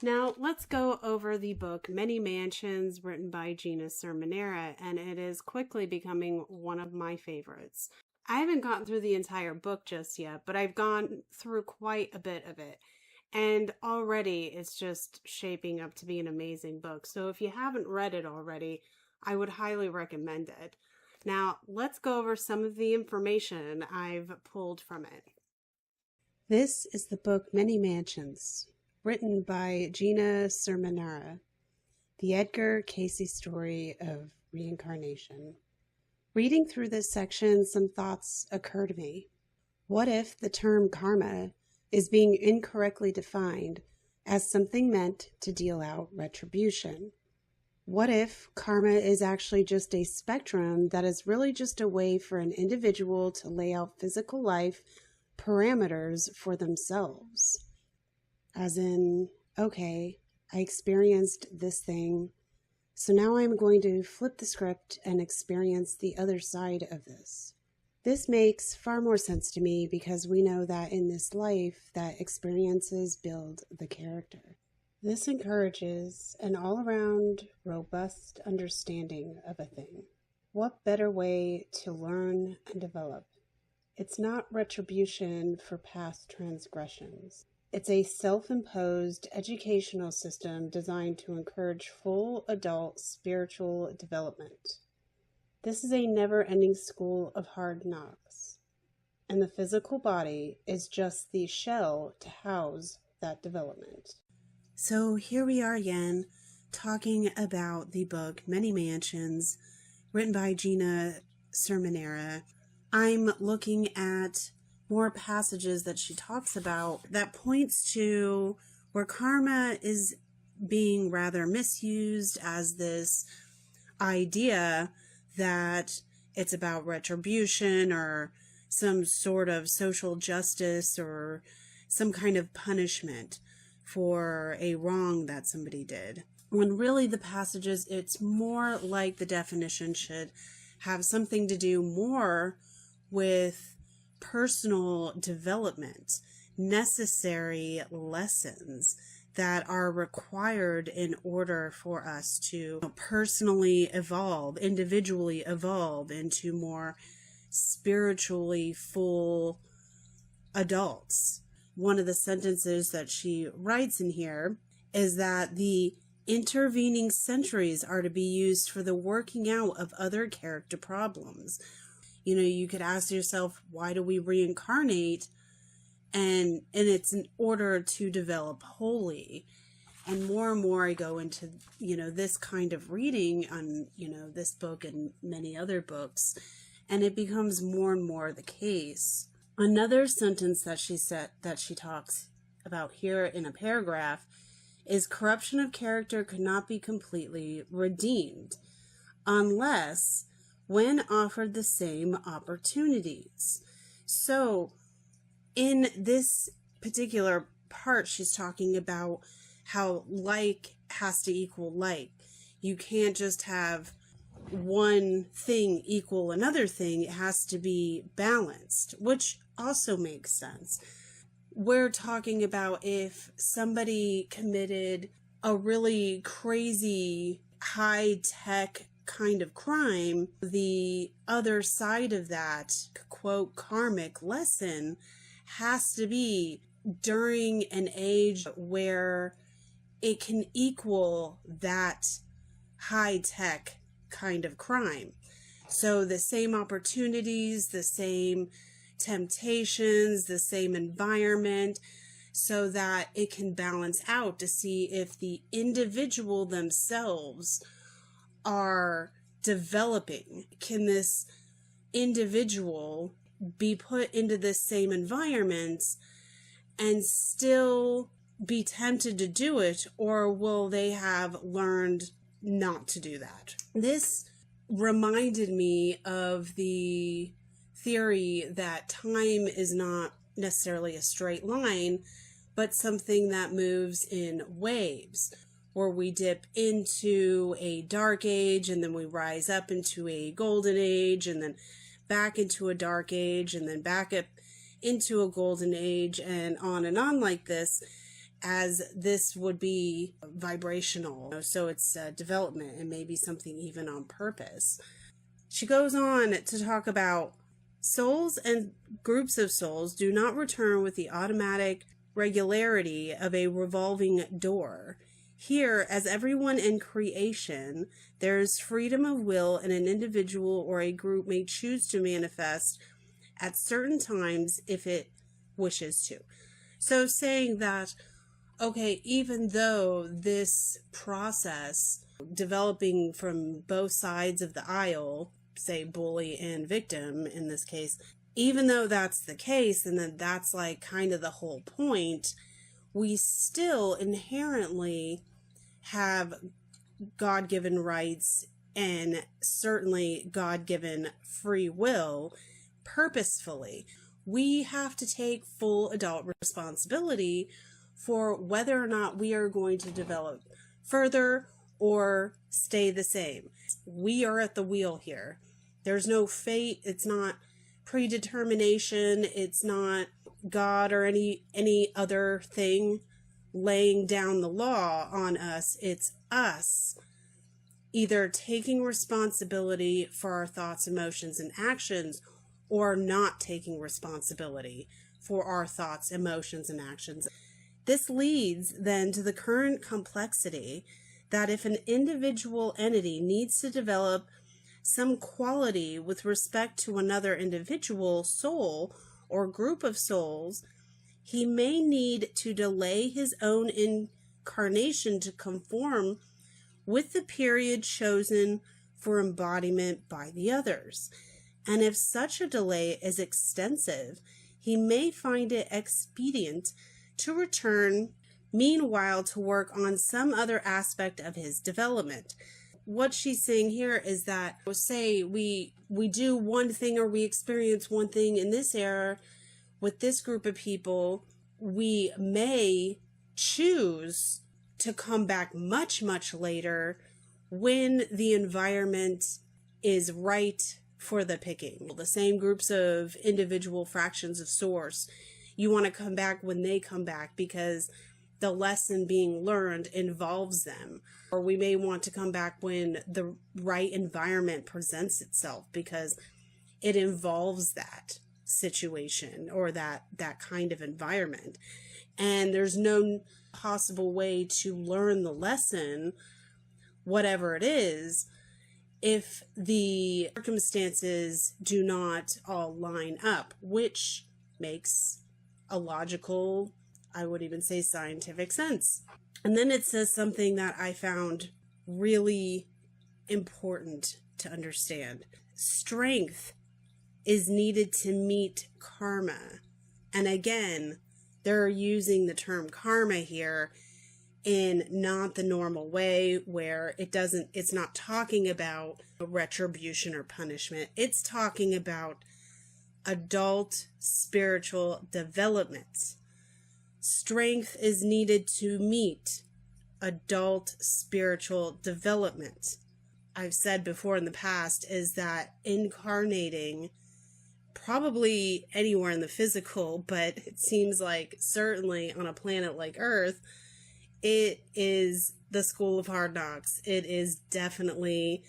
Now, let's go over the book Many Mansions, written by Gina Cerminara, and it is quickly becoming one of my favorites. I haven't gotten through the entire book just yet, but I've gone through quite a bit of it. And already it's just shaping up to be an amazing book. So if you haven't read it already, I would highly recommend it. Now, let's go over some of the information I've pulled from it. This is the book Many Mansions, written by Gina Cerminara, the Edgar Cayce story of reincarnation. Reading through this section, some thoughts occur to me. What if the term karma is being incorrectly defined as something meant to deal out retribution? What if karma is actually just a spectrum that is really just a way for an individual to lay out physical life parameters for themselves? As in, okay, I experienced this thing, so now I'm going to flip the script and experience the other side of this. This makes far more sense to me because we know that in this life that experiences build the character. This encourages an all-around robust understanding of a thing. What better way to learn and develop? It's not retribution for past transgressions. It's a self-imposed educational system designed to encourage full adult spiritual development. This is a never-ending school of hard knocks, and the physical body is just the shell to house that development. So here we are again, talking about the book Many Mansions, written by Gina Cerminara. I'm looking at more passages that she talks about that points to where karma is being rather misused as this idea that it's about retribution or some sort of social justice or some kind of punishment for a wrong that somebody did. When really the passages, it's more like the definition should have something to do more with personal development, necessary lessons that are required in order for us to personally evolve, individually evolve into more spiritually full adults. One of the sentences that she writes in here is that the intervening centuries are to be used for the working out of other character problems. You know, you could ask yourself, why do we reincarnate? And it's in order to develop wholly. And more I go into, this kind of reading on, this book and many other books, and it becomes more and more the case. Another sentence that she talks about here in a paragraph is corruption of character could not be completely redeemed unless when offered the same opportunities. So in this particular part, she's talking about how like has to equal like. You can't just have one thing equal another thing. It has to be balanced, which also makes sense. We're talking about if somebody committed a really crazy high-tech kind of crime, the other side of that, quote, karmic lesson has to be during an age where it can equal that high-tech kind of crime. So the same opportunities, the same temptations, the same environment, so that it can balance out to see if the individual themselves are developing. Can this individual be put into this same environment and still be tempted to do it, or will they have learned not to do that? This reminded me of the theory that time is not necessarily a straight line, but something that moves in waves, where we dip into a dark age and then we rise up into a golden age and then back into a dark age and then back up into a golden age and on like this. as this would be vibrational. So it's development and maybe something even on purpose. She goes on to talk about souls and groups of souls do not return with the automatic regularity of a revolving door. Here, as everyone in creation, there is freedom of will, and an individual or a group may choose to manifest at certain times if it wishes to. So saying that, okay, even though this process developing from both sides of the aisle, say bully and victim in this case, even though that's the case, and then that's like kind of the whole point, we still inherently have God-given rights and certainly God-given free will purposefully. We have to take full adult responsibility for whether or not we are going to develop further or stay the same. We are at the wheel here. There's no fate. It's not predetermination. It's not God or any other thing laying down the law on us. It's us either taking responsibility for our thoughts, emotions, and actions, or not taking responsibility for our thoughts, emotions, and actions. This leads then to the current complexity that if an individual entity needs to develop some quality with respect to another individual soul or group of souls, he may need to delay his own incarnation to conform with the period chosen for embodiment by the others. And if such a delay is extensive, he may find it expedient to return, meanwhile to work on some other aspect of his development. What she's saying here is that, say we do one thing or we experience one thing in this era with this group of people, we may choose to come back much, much later when the environment is right for the picking. The same groups of individual fractions of source, you want to come back when they come back because the lesson being learned involves them. Or we may want to come back when the right environment presents itself because it involves that situation or that kind of environment. And there's no possible way to learn the lesson, whatever it is, if the circumstances do not all line up, which makes a logical, I would even say scientific sense. And then it says something that I found really important to understand. Strength is needed to meet karma. And again, they're using the term karma here in not the normal way where it's not talking about retribution or punishment. It's talking about adult spiritual development. Strength is needed to meet adult spiritual development. I've said before in the past is that incarnating probably anywhere in the physical, but it seems like certainly on a planet like Earth, it is the school of hard knocks. It is definitely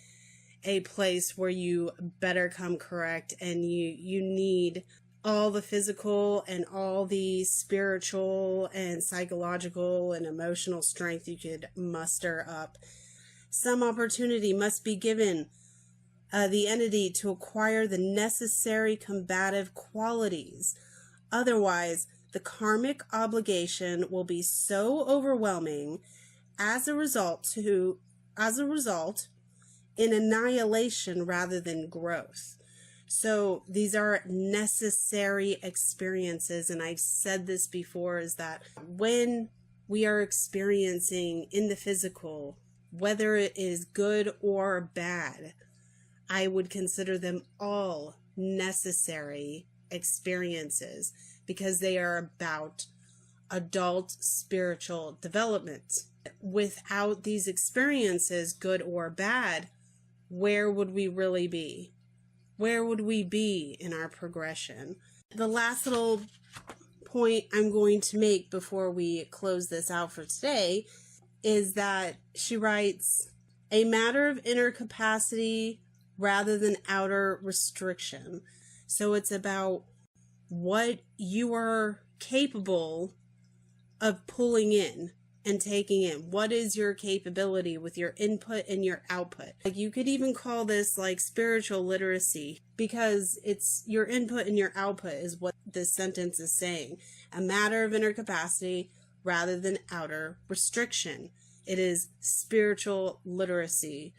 a place where you better come correct, and you need all the physical and all the spiritual and psychological and emotional strength you could muster up. Some opportunity must be given the entity to acquire the necessary combative qualities. Otherwise, the karmic obligation will be so overwhelming as a result in annihilation rather than growth. So these are necessary experiences, and I've said this before, is that when we are experiencing in the physical, whether it is good or bad, I would consider them all necessary experiences because they are about adult spiritual development. Without these experiences, good or bad, where would we really be? Where would we be in our progression? The last little point I'm going to make before we close this out for today is that she writes, a matter of inner capacity rather than outer restriction. So it's about what you are capable of pulling in and taking in. What is your capability with your input and your output? Like, you could even call this like spiritual literacy, because it's your input and your output is what this sentence is saying. A matter of inner capacity rather than outer restriction. It is spiritual literacy.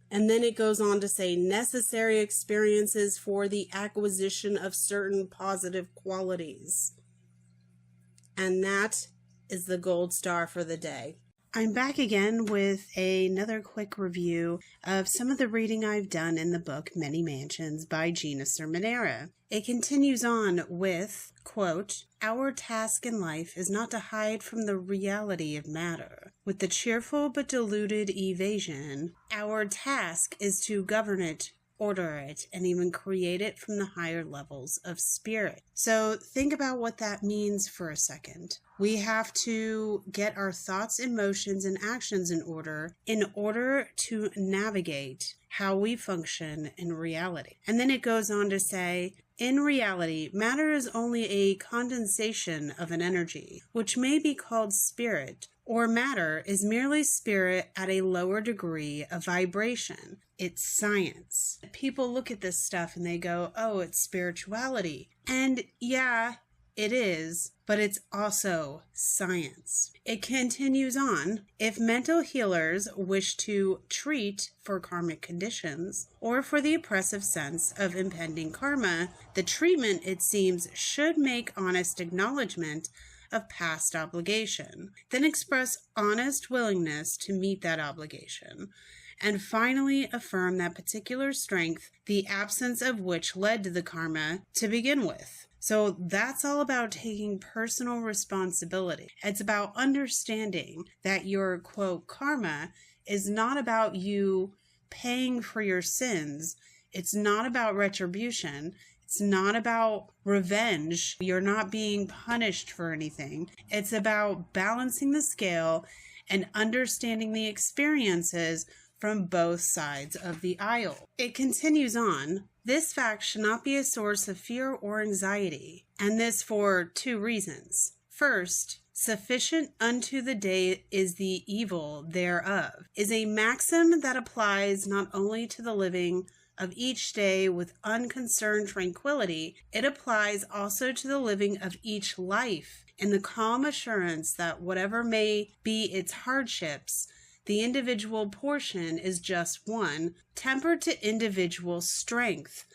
And then it goes on to say necessary experiences for the acquisition of certain positive qualities. And that is the gold star for the day. I'm back again with another quick review of some of the reading I've done in the book Many Mansions by Gina Cerminara. It continues on with, quote, our task in life is not to hide from the reality of matter with the cheerful but deluded evasion. Our task is to govern it, order it, and even create it from the higher levels of spirit. So think about what that means for a second. We have to get our thoughts, emotions, and actions in order to navigate how we function in reality. And then it goes on to say, in reality, matter is only a condensation of an energy, which may be called spirit, or matter is merely spirit at a lower degree of vibration. It's science. People look at this stuff and they go, oh, it's spirituality. And yeah, it is, but it's also science. It continues on. If mental healers wish to treat for karmic conditions or for the oppressive sense of impending karma, the treatment, it seems, should make honest acknowledgement of past obligation, then express honest willingness to meet that obligation, and finally affirm that particular strength, the absence of which led to the karma to begin with. So that's all about taking personal responsibility. It's about understanding that your, quote, karma is not about you paying for your sins. It's not about retribution. It's not about revenge. You're not being punished for anything. It's about balancing the scale and understanding the experiences from both sides of the aisle. It continues on. This fact should not be a source of fear or anxiety, and this for two reasons. First, sufficient unto the day is the evil thereof, is a maxim that applies not only to the living of each day with unconcerned tranquility, it applies also to the living of each life in the calm assurance that whatever may be its hardships, the individual portion is just one, tempered to individual strength.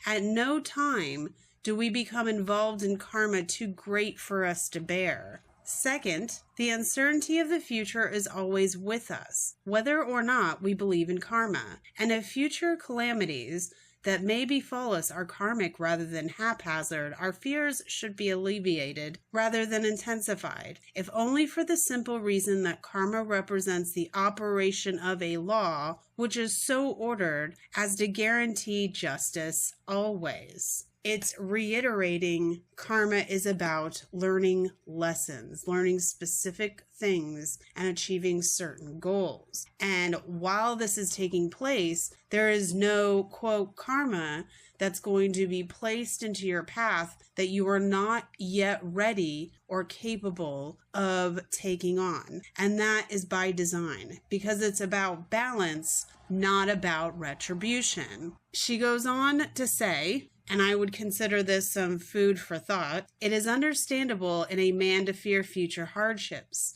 At no time do we become involved in karma too great for us to bear. Second, the uncertainty of the future is always with us, whether or not we believe in karma. And if future calamities that may befall us are karmic rather than haphazard, our fears should be alleviated rather than intensified, if only for the simple reason that karma represents the operation of a law which is so ordered as to guarantee justice always. It's reiterating karma is about learning lessons, learning specific things, and achieving certain goals. And while this is taking place, there is no, quote, karma that's going to be placed into your path that you are not yet ready or capable of taking on. And that is by design, because it's about balance, not about retribution. She goes on to say, and I would consider this some food for thought, it is understandable in a man to fear future hardships,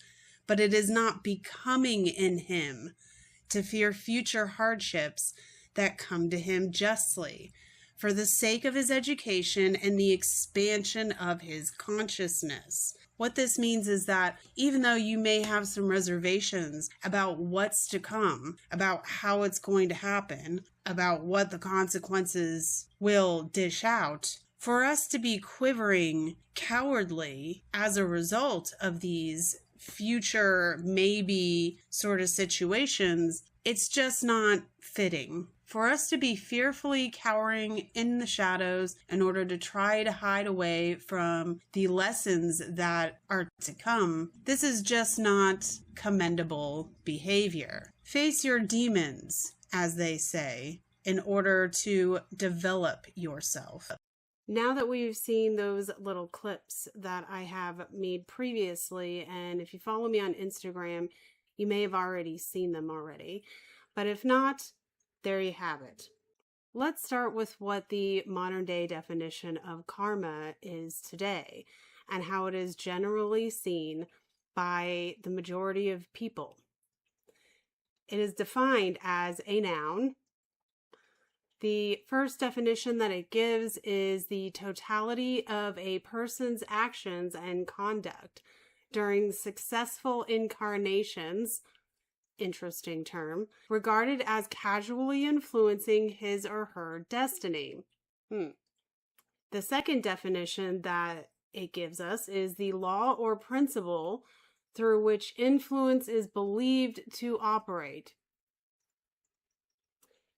but it is not becoming in him to fear future hardships that come to him justly, for the sake of his education and the expansion of his consciousness. What this means is that even though you may have some reservations about what's to come, about how it's going to happen, about what the consequences will dish out, for us to be quivering cowardly as a result of these future maybe sort of situations, it's just not fitting. For us to be fearfully cowering in the shadows in order to try to hide away from the lessons that are to come, this is just not commendable behavior. Face your demons, as they say, in order to develop yourself. Now that we've seen those little clips that I have made previously, and if you follow me on Instagram, you may have already seen them already. But if not, there you have it. Let's start with what the modern day definition of karma is today and how it is generally seen by the majority of people. It is defined as a noun. The first definition that it gives is the totality of a person's actions and conduct during successful incarnations, interesting term, regarded as casually influencing his or her destiny. The second definition that it gives us is the law or principle through which influence is believed to operate.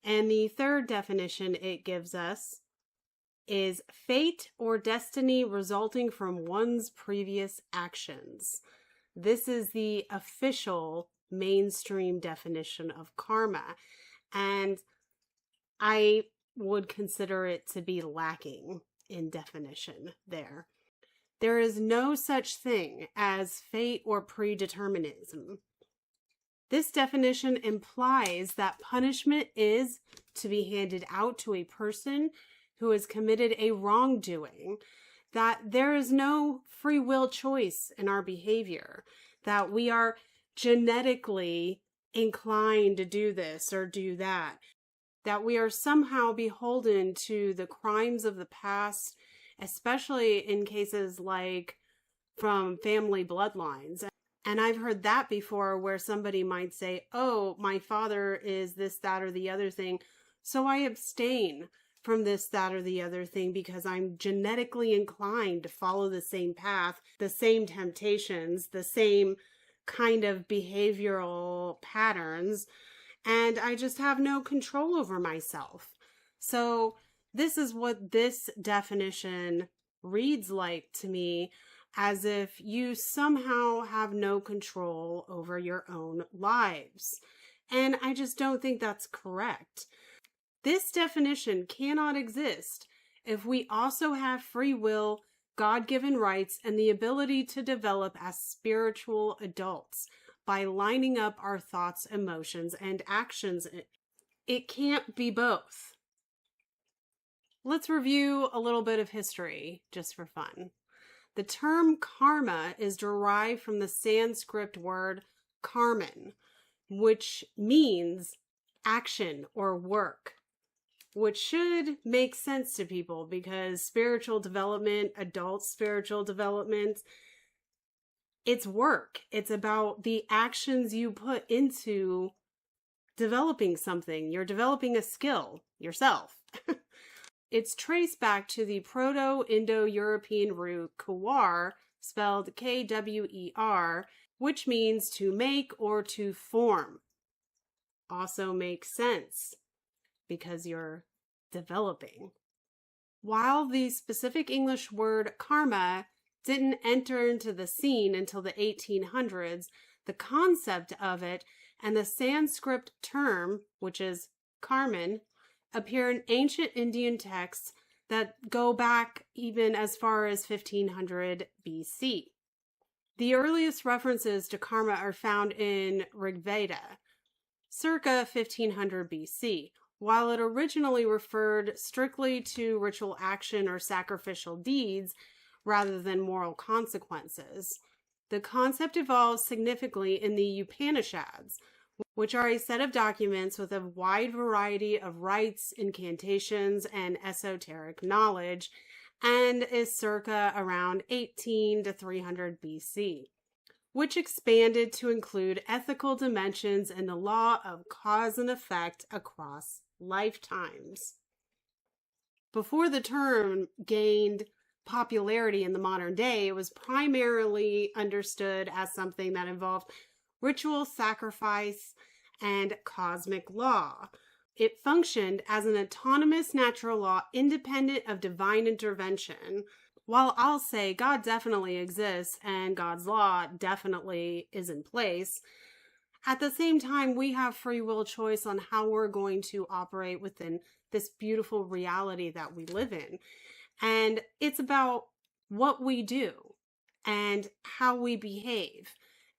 And the third definition it gives us is fate or destiny resulting from one's previous actions. This is the official mainstream definition of karma, and I would consider it to be lacking in definition there. There is no such thing as fate or predeterminism. This definition implies that punishment is to be handed out to a person who has committed a wrongdoing, that there is no free will choice in our behavior, that we are genetically inclined to do this or do that, that we are somehow beholden to the crimes of the past, especially in cases like from family bloodlines. And I've heard that before where somebody might say, oh, my father is this, that, or the other thing, so I abstain from this, that, or the other thing because I'm genetically inclined to follow the same path, the same temptations, the same kind of behavioral patterns, and I just have no control over myself. So this is what this definition reads like to me, as if you somehow have no control over your own lives. And I just don't think that's correct. This definition cannot exist if we also have free will, God-given rights, and the ability to develop as spiritual adults by lining up our thoughts, emotions, and actions. It can't be both. Let's review a little bit of history just for fun. The term karma is derived from the Sanskrit word karman, which means action or work, which should make sense to people because spiritual development, adult spiritual development, it's work. It's about the actions you put into developing something. You're developing a skill yourself. It's traced back to the Proto-Indo-European root kwar, spelled K-W-E-R, which means to make or to form. Also makes sense because you're developing. While the specific English word karma didn't enter into the scene until the 1800s, the concept of it and the Sanskrit term, which is karman, appear in ancient Indian texts that go back even as far as 1500 BC. The earliest references to karma are found in Rig Veda, circa 1500 BC. While it originally referred strictly to ritual action or sacrificial deeds rather than moral consequences, the concept evolved significantly in the Upanishads, which are a set of documents with a wide variety of rites, incantations, and esoteric knowledge, and is circa around 18 to 300 BC, which expanded to include ethical dimensions and the law of cause and effect across lifetimes. Before the term gained popularity in the modern day, it was primarily understood as something that involved ritual sacrifice and cosmic law. it functioned as an autonomous natural law independent of divine intervention. While I'll say God definitely exists and God's law definitely is in place, at the same time, we have free will choice on how we're going to operate within this beautiful reality that we live in. And it's about what we do and how we behave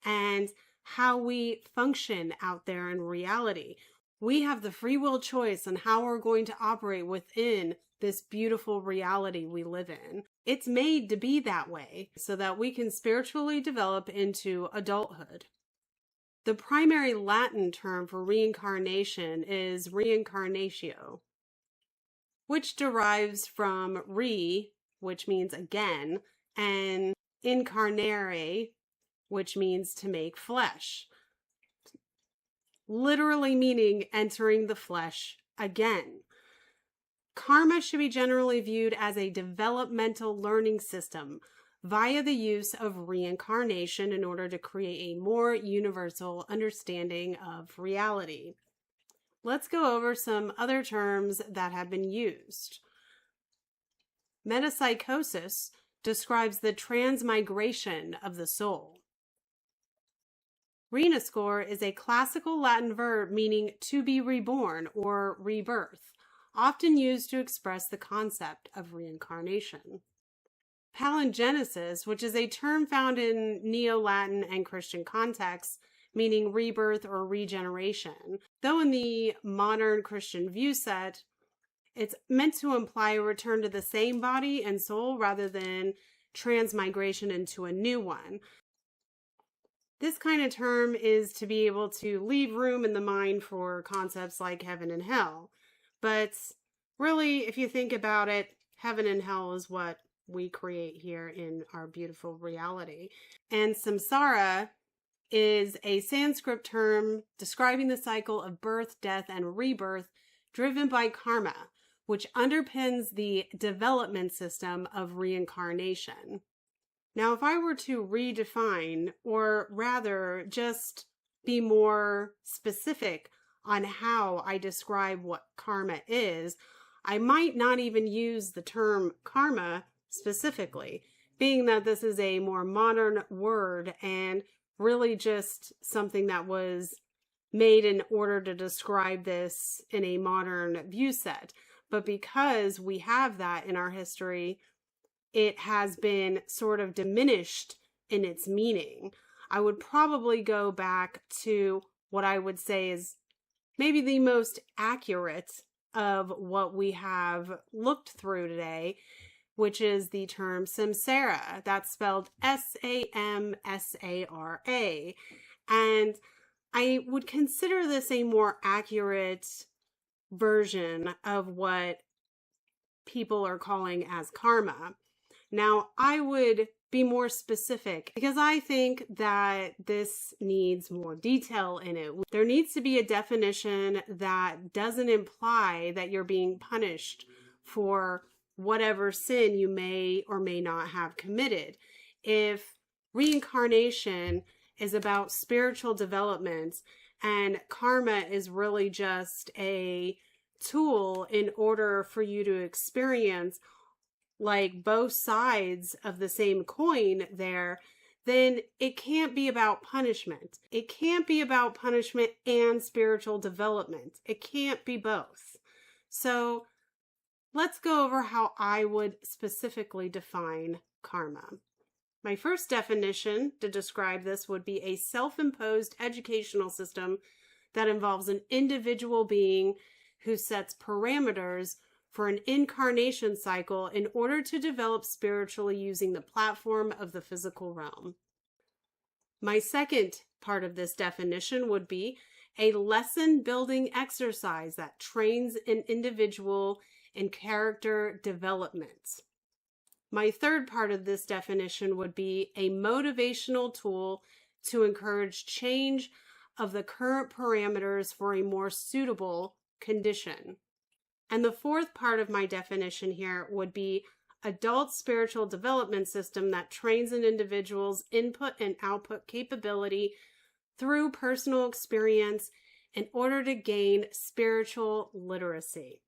and how we function out there in reality. We have the free will choice on how we're going to operate within this beautiful reality we live in. It's made to be that way so that we can spiritually develop into adulthood. The primary Latin term for reincarnation is reincarnatio, which derives from re, which means again, and incarnare, which means to make flesh, literally meaning entering the flesh again. Karma should be generally viewed as a developmental learning system via the use of reincarnation in order to create a more universal understanding of reality. Let's go over some other terms that have been used. Metempsychosis describes the transmigration of the soul. Renascor is a classical Latin verb meaning to be reborn or rebirth, often used to express the concept of reincarnation. Palingenesis, which is a term found in Neo-Latin and Christian contexts, meaning rebirth or regeneration. Though in the modern Christian view set, it's meant to imply a return to the same body and soul rather than transmigration into a new one. This kind of term is to be able to leave room in the mind for concepts like heaven and hell. But really, if you think about it, heaven and hell is what we create here in our beautiful reality. And samsara is a Sanskrit term describing the cycle of birth, death, and rebirth driven by karma, which underpins the development system of reincarnation. Now, if I were to redefine, or rather just be more specific on how I describe what karma is, I might not even use the term karma specifically, being that this is a more modern word and really just something that was made in order to describe this in a modern view set. But because we have that in our history, it has been sort of diminished in its meaning. I would probably go back to what I would say is maybe the most accurate of what we have looked through today, which is the term samsara. That's spelled S-A-M-S-A-R-A. And I would consider this a more accurate version of what people are calling as karma. Now, I would be more specific because I think that this needs more detail in it. There needs to be a definition that doesn't imply that you're being punished for whatever sin you may or may not have committed. If reincarnation is about spiritual development and karma is really just a tool in order for you to experience like both sides of the same coin there, then it can't be about punishment. It can't be about punishment and spiritual development. It can't be both. So let's go over how I would specifically define karma. My first definition to describe this would be a self-imposed educational system that involves an individual being who sets parameters for an incarnation cycle in order to develop spiritually using the platform of the physical realm. My second part of this definition would be a lesson building exercise that trains an individual in character development. My third part of this definition would be a motivational tool to encourage change of the current parameters for a more suitable condition. And the fourth part of my definition here would be adult spiritual development system that trains an individual's input and output capability through personal experience in order to gain spiritual literacy.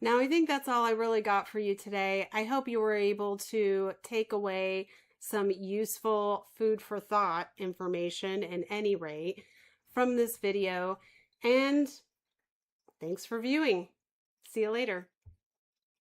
Now, I think that's all I really got for you today. I hope you were able to take away some useful food for thought information at any rate from this video. And thanks for viewing. See you later.